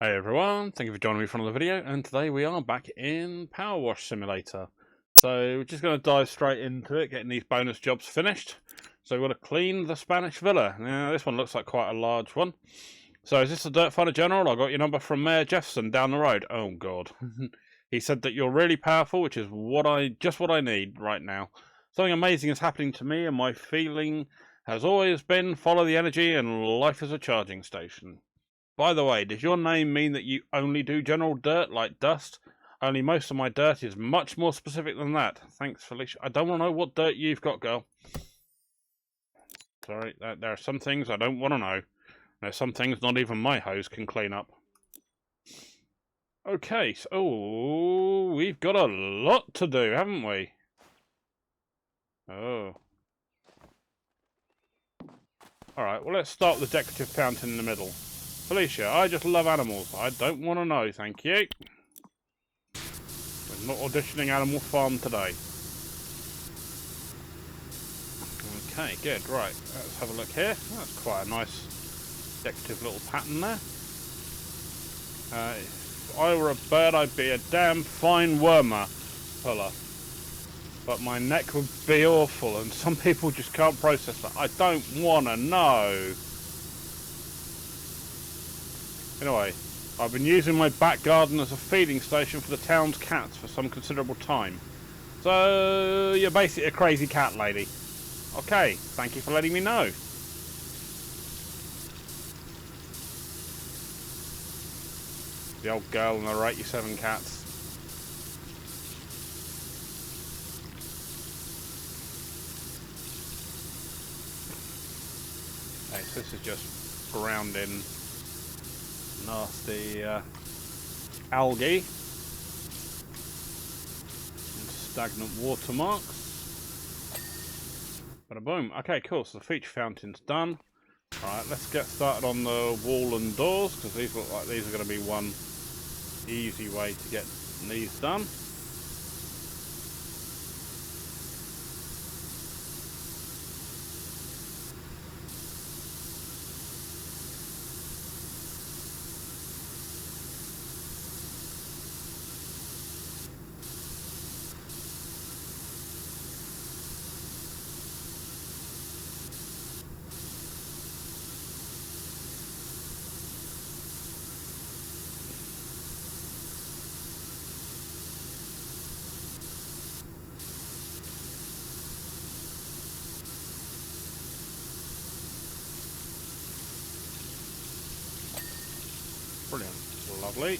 Hey everyone, thank you for joining me for another video, and today we are back in PowerWash Simulator. So we're just going to dive straight into it, getting these bonus jobs finished. So we've got to clean the Spanish Villa. Now this one looks like quite a large one. So is this a Dirt Fighter General? I got your number from Mayor Jefferson down the road. Oh god. He said that you're really powerful, which is just what I need right now. Something amazing is happening to me, and my feeling has always been follow the energy and life is a charging station. By the way, does your name mean that you only do general dirt, like dust? Only most of my dirt is much more specific than that. Thanks, Felicia. I don't want to know what dirt you've got, girl. Sorry, there are some things I don't want to know. There's some things not even my hose can clean up. Okay, so we've got a lot to do, haven't we? Oh. Alright, well let's start with the decorative fountain in the middle. Felicia, I just love animals. I don't want to know, thank you. We're not auditioning Animal Farm today. Okay, good, right. Let's have a look here. That's quite a nice decorative little pattern there. If I were a bird, I'd be a damn fine wormer puller. But my neck would be awful, and some people just can't process that. I don't want to know. Anyway, I've been using my back garden as a feeding station for the town's cats for some considerable time. So, you're basically a crazy cat lady. Okay, thank you for letting me know. The old girl and her 87 cats. Okay, so this is just ground in nasty algae and stagnant watermarks. Bada boom. Okay, cool. So the feature fountain's done. Alright, let's get started on the wall and doors, because these look like these are going to be one easy way to get these done. Brilliant. Lovely.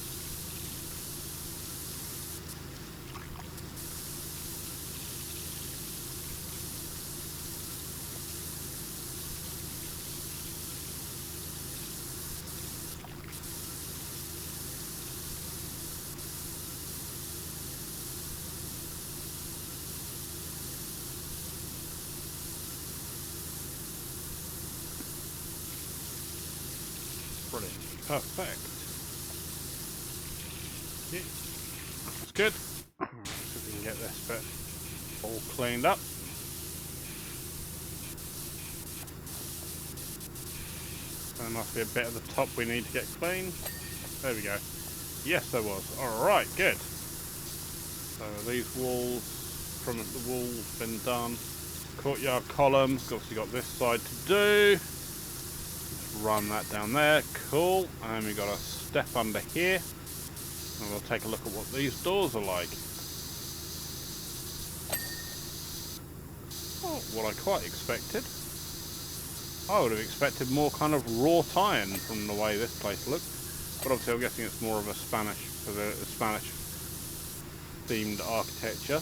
Brilliant. Perfect. That's good. So we can get this bit all cleaned up. There must be a bit at the top we need to get clean. There we go. Yes, there was. Alright, good. So these walls, from the wall's been done. Courtyard columns, obviously got this side to do. Let's run that down there. Cool. And we got a step under here. And we'll take a look at what these doors are like. Oh, what I quite expected. I would have expected more kind of wrought iron from the way this place looked. But obviously I'm guessing it's more of a Spanish themed architecture.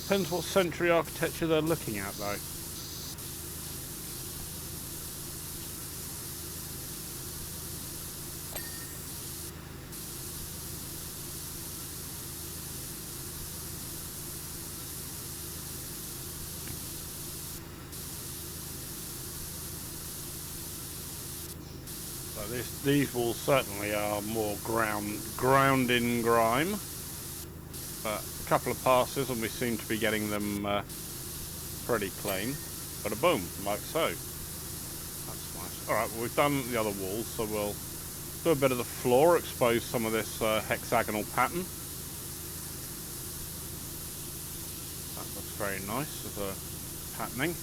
Depends what century architecture they're looking at though. So these walls certainly are more ground in grime, but a couple of passes and we seem to be getting them pretty clean. Bada boom, like so. That's nice. Alright, well, we've done the other walls, so we'll do a bit of the floor, expose some of this hexagonal pattern. That looks very nice as a patterning.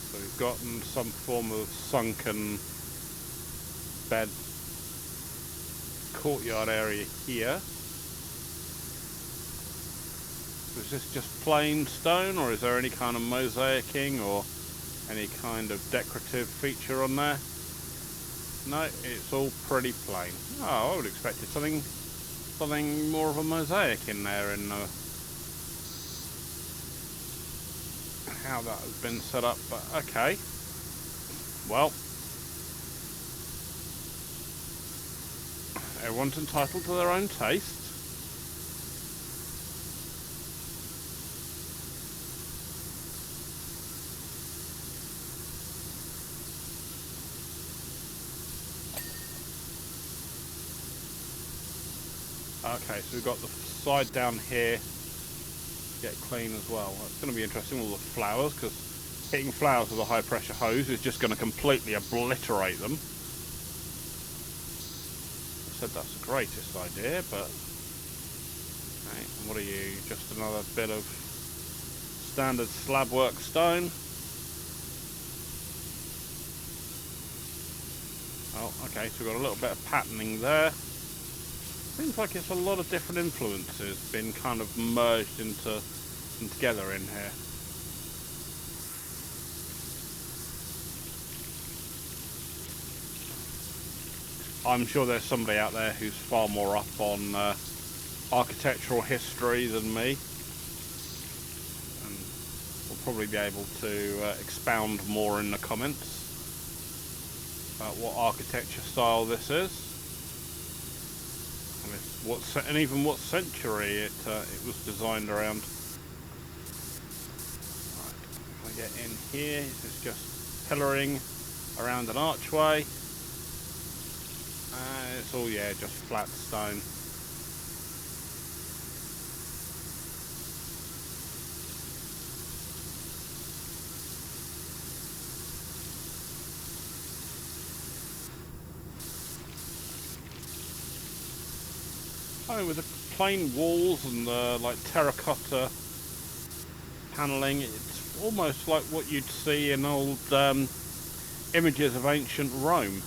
So we've gotten some form of sunken bed courtyard area here. Is this just plain stone, or is there any kind of mosaicing or any kind of decorative feature on there? No, it's all pretty plain. Oh, I would expect something more of a mosaic in there in how that has been set up, but okay. Well, everyone's entitled to their own taste. Okay, so we've got the side down here get clean as well. That's going to be interesting, all the flowers, because hitting flowers with a high pressure hose is just going to completely obliterate them. I said that's the greatest idea, but okay, what are you? Just another bit of standard slab work stone. Oh, okay, so we've got a little bit of patterning there. Seems like it's a lot of different influences been kind of merged into and together in here. I'm sure there's somebody out there who's far more up on architectural history than me, and will probably be able to expound more in the comments about what architecture style this is. And even what century it was designed around. Right, if I get in here, this is just pillaring around an archway. It's all, yeah, just flat stone. Oh, with the plain walls and the like terracotta paneling, it's almost like what you'd see in old images of ancient Rome.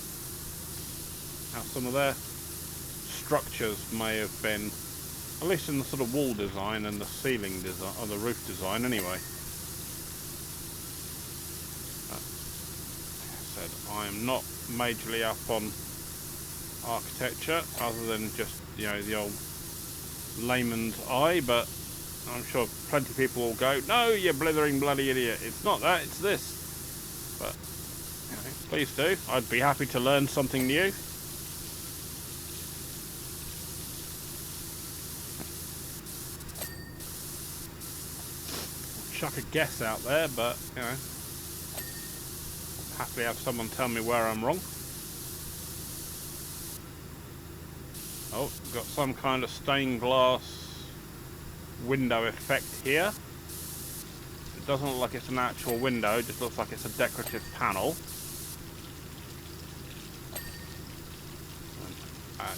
How some of their structures may have been, at least in the sort of wall design and the ceiling design, or the roof design anyway. As I said, I am not majorly up on architecture, other than just, you know, the old layman's eye, but I'm sure plenty of people will go, no, you blithering bloody idiot, it's not that, it's this. But, you know, please do. I'd be happy to learn something new. Chuck a guess out there, but, you know, I'll happily have someone tell me where I'm wrong. Oh, we've got some kind of stained glass window effect here. It doesn't look like it's an actual window, it just looks like it's a decorative panel.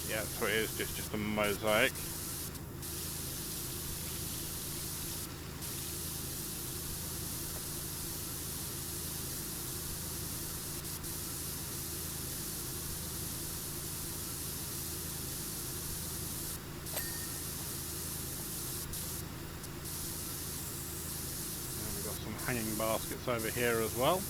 Yeah, so it is just a mosaic. Hanging baskets over here as well.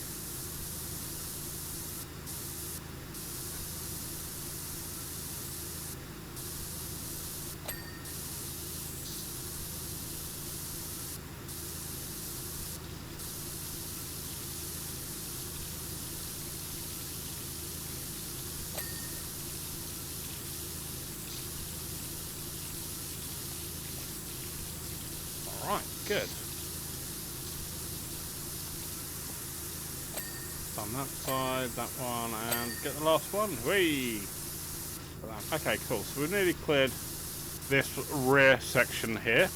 All right, good. On that side, that one, and get the last one. Whee! Okay, cool. So we've nearly cleared this rear section here.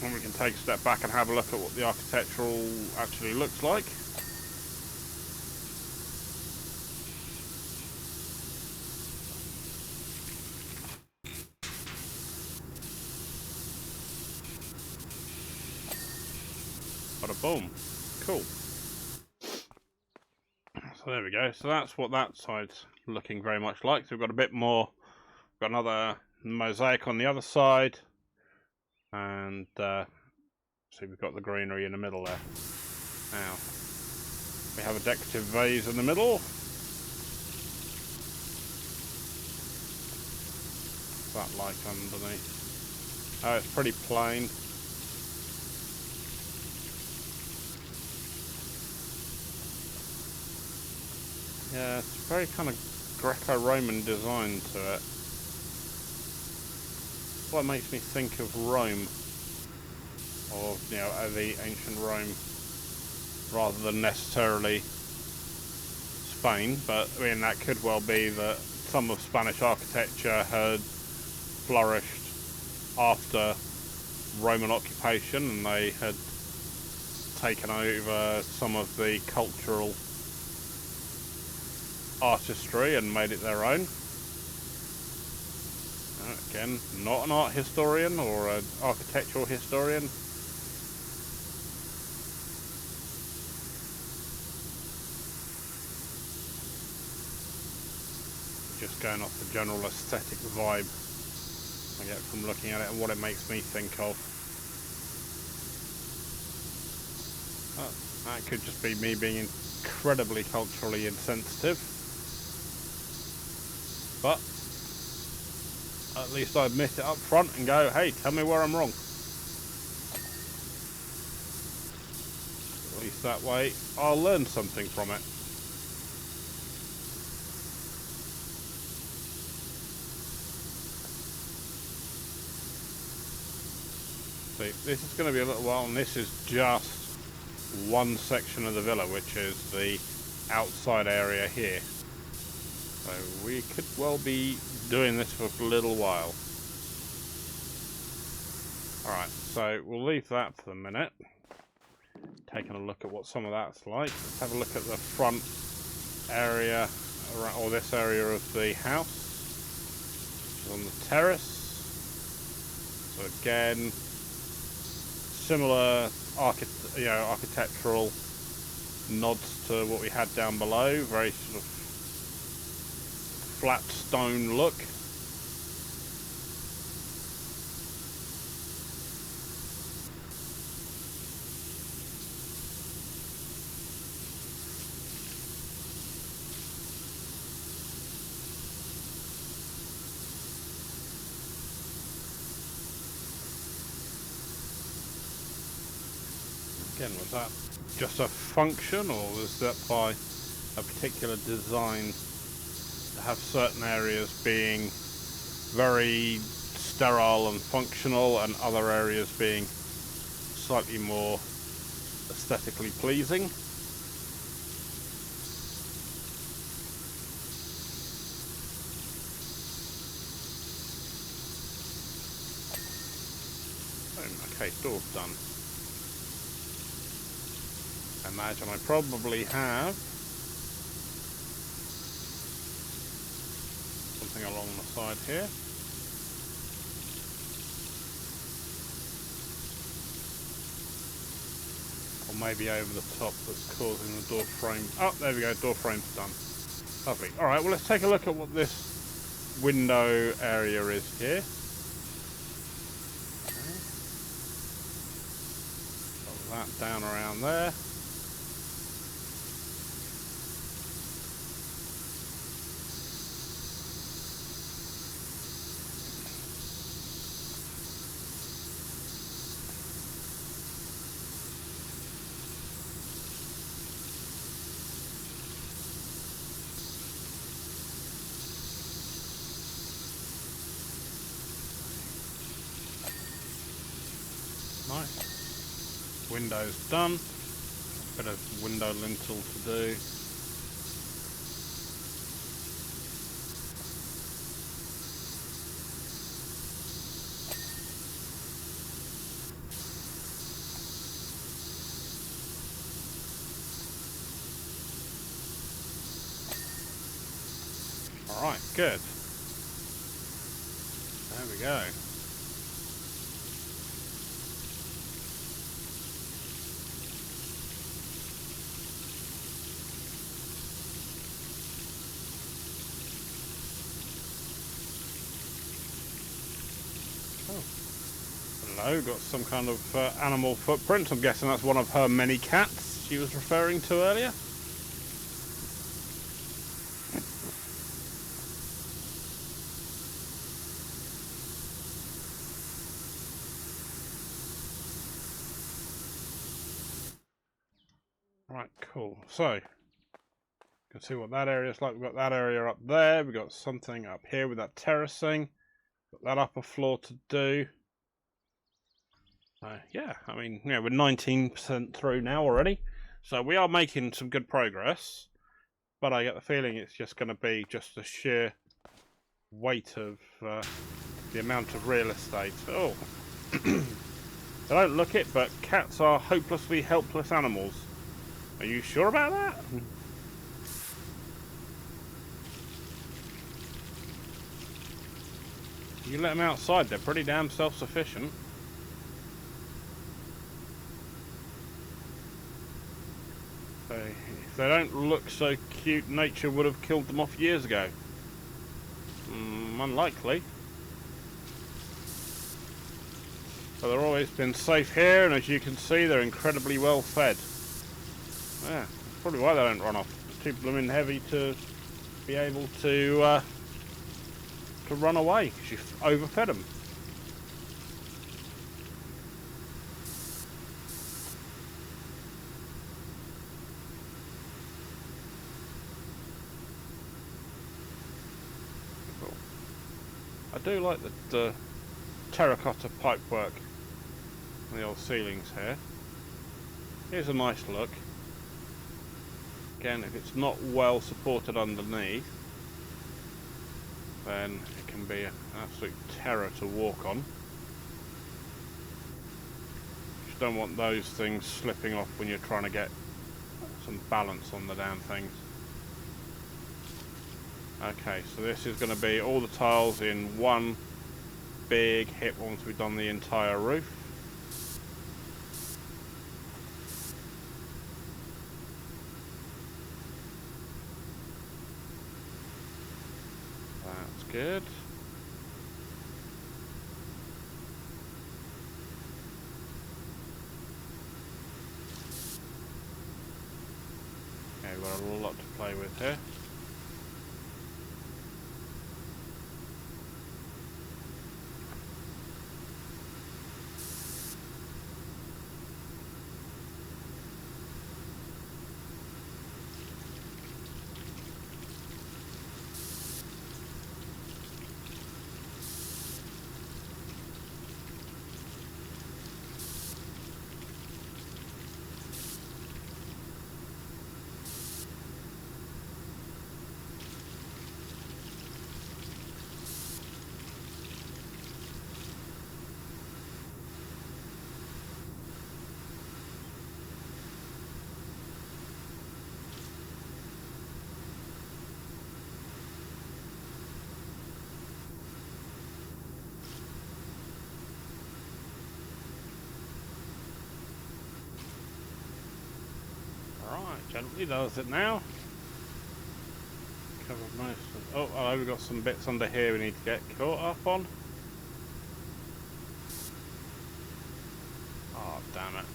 And we can take a step back and have a look at what the architectural actually looks like. Bada boom. Cool. So there we go. So that's what that side's looking very much like. So we've got a bit more, got another mosaic on the other side, and see, we've got the greenery in the middle there. Now we have a decorative vase in the middle. What's that like underneath? Oh, it's pretty plain. Yeah, it's very kind of Greco-Roman design to it. What makes me think of Rome, or you know, the ancient Rome, rather than necessarily Spain. But I mean, that could well be that some of Spanish architecture had flourished after Roman occupation, and they had taken over some of the cultural artistry and made it their own. Again, not an art historian or an architectural historian. Just going off the general aesthetic vibe I get from looking at it and what it makes me think of. That could just be me being incredibly culturally insensitive. But at least I admit it up front and go, hey, tell me where I'm wrong. At least that way I'll learn something from it. See, this is going to be a little while, and this is just one section of the villa, which is the outside area here. So we could well be doing this for a little while. Alright, so we'll leave that for the minute. Taking a look at what some of that's like. Let's have a look at the front area, or this area of the house, which is on the terrace. So again, similar architectural nods to what we had down below. Very sort of flat stone look. Again, was that just a function, or was that by a particular design to have certain areas being very sterile and functional and other areas being slightly more aesthetically pleasing? Okay, door's done. I imagine I probably have something along the side here. Or maybe over the top that's causing the door frame. Oh, there we go, door frame's done. Lovely. Alright, well, let's take a look at what this window area is here. Got that down around there. Nice. Window's done. Bit of window lintel to do. Alright, good. There we go. Hello, got some kind of animal footprint. I'm guessing that's one of her many cats she was referring to earlier. Right, cool. So, you can see what that area is like. We've got that area up there. We've got something up here with that terracing. Got that upper floor to do. Yeah, I mean, yeah, we're 19% through now already. So we are making some good progress. But I get the feeling it's just going to be just the sheer weight of the amount of real estate. Oh, I don't look it, but cats are hopelessly helpless animals. Are you sure about that? You let them outside, they're pretty damn self-sufficient. If they don't look so cute, nature would have killed them off years ago. Unlikely. But they've always been safe here, and as you can see, they're incredibly well fed. Yeah, that's probably why they don't run off. It's too blooming heavy to be able to run away, because you've overfed them. Cool. I do like the terracotta pipework on the old ceilings here. Here's a nice look. Again, if it's not well supported underneath, then it can be an absolute terror to walk on. Just don't want those things slipping off when you're trying to get some balance on the damn things. Okay, so this is going to be all the tiles in one big hit once we've done the entire roof. That's good. Okay, we've got a lot to play with here. Right, gently does it now. Covered most of. Oh, hello, we've got some bits under here we need to get caught up on. Oh, damn it.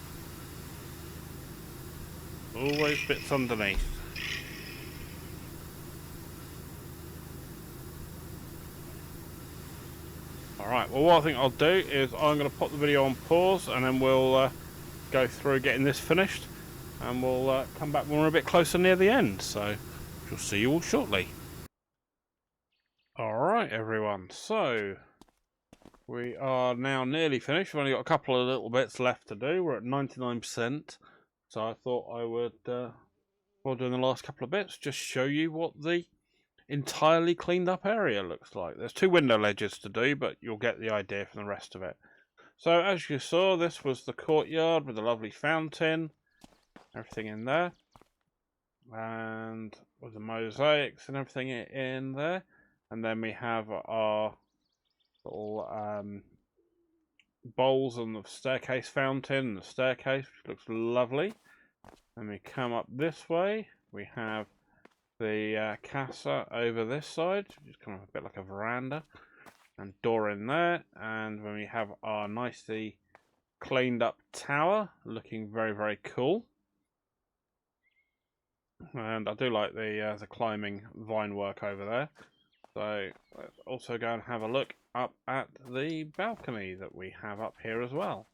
Always bits underneath. Alright, well, what I think I'll do is I'm going to put the video on pause and then we'll go through getting this finished. And we'll come back when we're a bit closer near the end, so we'll see you all shortly. Alright everyone, so we are now nearly finished. We've only got a couple of little bits left to do. We're at 99%, so I thought I would, while doing the last couple of bits, just show you what the entirely cleaned up area looks like. There's 2 window ledges to do, but you'll get the idea from the rest of it. So as you saw, this was the courtyard with a lovely fountain. Everything in there, and with the mosaics and everything in there. And then we have our little bowls on the staircase fountain, the staircase, which looks lovely. And we come up this way, we have the casa over this side, which is kind of a bit like a veranda, and door in there. And when we have our nicely cleaned up tower, looking very, very cool. And I do like the climbing vine work over there. So let's also go and have a look up at the balcony that we have up here as well.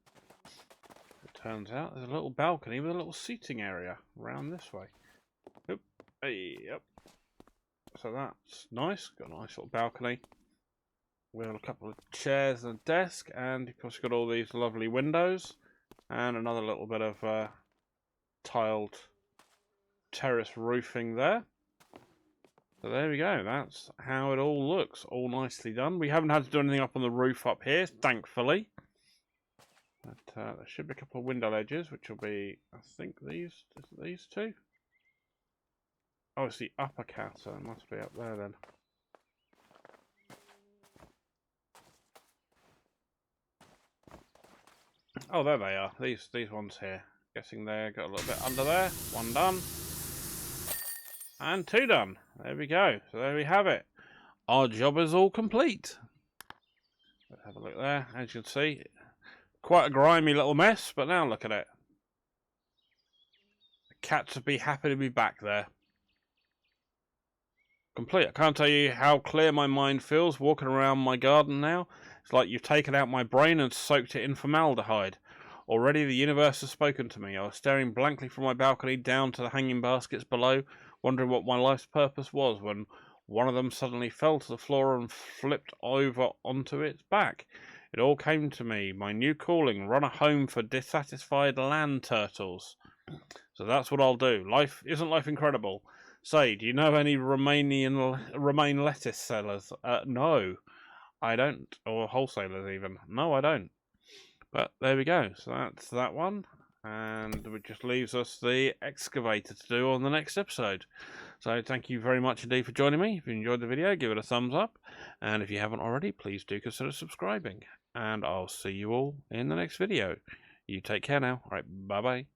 It turns out there's a little balcony with a little seating area around this way. Oop, hey, yep. So that's nice. Got a nice little balcony with a couple of chairs and a desk, and of course got all these lovely windows and another little bit of tiled terrace roofing there. So there we go, that's how it all looks, all nicely done. We haven't had to do anything up on the roof up here, thankfully. But there should be a couple of window ledges, which will be, I think, these two? Oh, it's the upper casa, it must be up there then. Oh, there they are, these ones here. Guessing they got a little bit under there, one done. And two done. There we go. So there we have it. Our job is all complete. Let's have a look there. As you can see, quite a grimy little mess, but now look at it. The cats would be happy to be back there. Complete. I can't tell you how clear my mind feels walking around my garden now. It's like you've taken out my brain and soaked it in formaldehyde. Already the universe has spoken to me. I was staring blankly from my balcony down to the hanging baskets below, wondering what my life's purpose was, when one of them suddenly fell to the floor and flipped over onto its back. It all came to me, my new calling, run a home for dissatisfied land turtles. So that's what I'll do. Isn't life incredible? Say, do you know any Romaine lettuce sellers? No, I don't. Or wholesalers even. No, I don't. But there we go. So that's that one. And it just leaves us the excavator to do on the next episode. So thank you very much indeed for joining me. If you enjoyed the video, give it a thumbs up. And if you haven't already, please do consider subscribing. And I'll see you all in the next video. You take care now. All right, bye-bye.